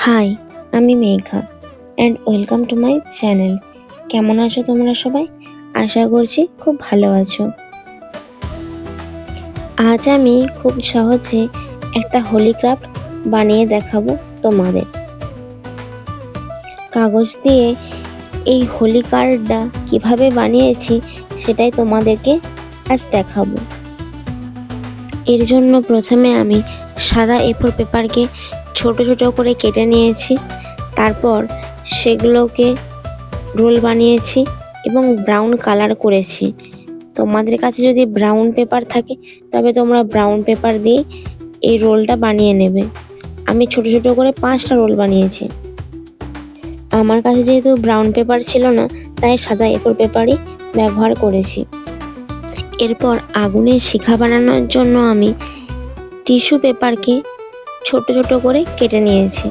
High, আমি Megha and welcome to my channel. কেমন আছো তোমরা সবাই? আশা করছি খুব ভালো আছো। আজ আমি খুব সহজে একটা হোলি ক্রাফট বানিয়ে দেখাবো তোমাদের। কাগজ দিয়ে এই হোলি কার্ডটা কিভাবে বানিয়েছি সেটাই তোমাদেরকে আজ দেখাবো। এর জন্য প্রথমে আমি সাদা A4 পেপারকে ছোট ছোট করে কেটে নিয়েছি, তারপর সেগুলোকে রোল বানিয়েছি এবং ব্রাউন কালার করেছি। তোমাদের কাছে যদি ব্রাউন পেপার থাকে তবে তোমরা ব্রাউন পেপার দিয়ে এই রোলটা বানিয়ে নেবে। আমি ছোট ছোট করে 5টা রোল বানিয়েছি। আমার কাছে যেহেতু ব্রাউন পেপার ছিল না, তাই সাদা A4 পেপারই ব্যবহার করেছি। এরপর আগুনের শিখা বানানোর জন্য আমি টিস্যু পেপারকে ছোট ছোট করে কেটে নিয়েছি।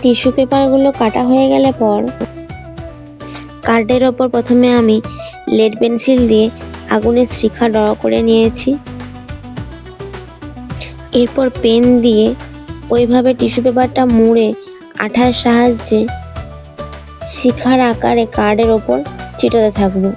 টিস্যু পেপারগুলো কাটা হয়ে গেলে পর কার্ডের ওপর প্রথমে আমি লেড পেন্সিল দিয়ে আগুনের শিখা ড্র করে নিয়েছি। এরপর পেন দিয়ে ওইভাবে টিস্যু পেপারটা মুড়ে আঠার সাহায্যে শিখার আকারে কার্ডের ওপর ছিটাতে থাকবো।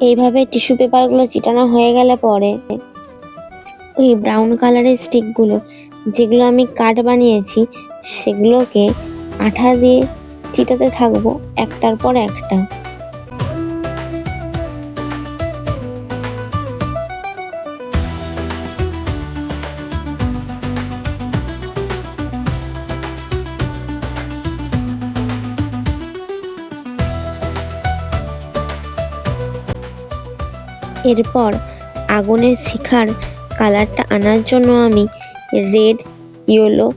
এইভাবে টিস্যু পেপারগুলো চিটানো হয়ে গেলে পরে ওই ব্রাউন কালারের স্টিকগুলো যেগুলো আমি কার্ড বানিয়েছি সেগুলোকে আঠা দিয়ে চিটাতে থাকবো একটার পর একটা। এরপর আগুনের শিখার কালারটা আনার জন্য আমি রেড, ইয়েলো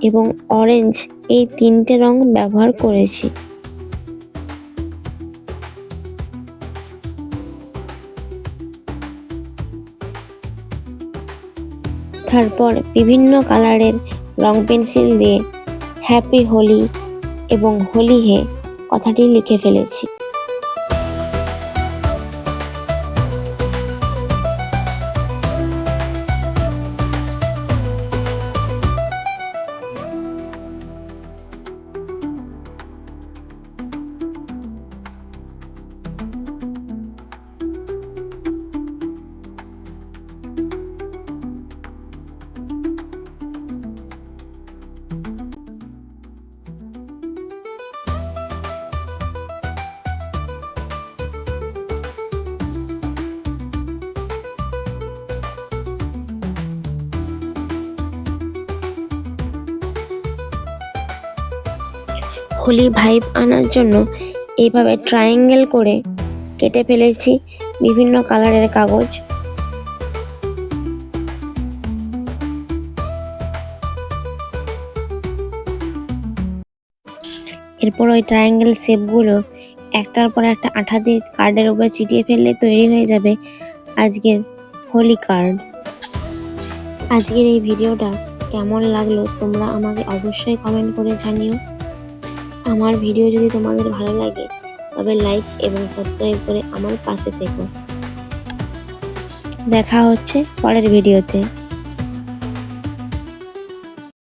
এবং অরেঞ্জ এই 3টে রং ব্যবহার করেছি। তারপর বিভিন্ন কালারের রং পেন্সিল দিয়ে হ্যাপি হোলি এবং হোলি হে কথাটি লিখে ফেলেছি। হোলি ভাইব আনার জন্য এইভাবে ট্রায়াঙ্গেল করে কেটে ফেলেছি বিভিন্ন কালারের কাগজ। এরপর ওই ট্রায়াঙ্গেল শেপগুলো একটার পর একটা আঠা দিয়ে কার্ডের উপরে চিটিয়ে ফেললে তৈরি হয়ে যাবে আজকের হোলি কার্ড। আজকের এই ভিডিওটা কেমন লাগলো তোমরা আমাকে অবশ্যই কমেন্ট করে জানিও। আমার ভিডিও যদি তোমাদের ভালো লাগে তবে লাইক এবং সাবস্ক্রাইব করে আমার পাশে থেকো। দেখা হচ্ছে পরের ভিডিওতে।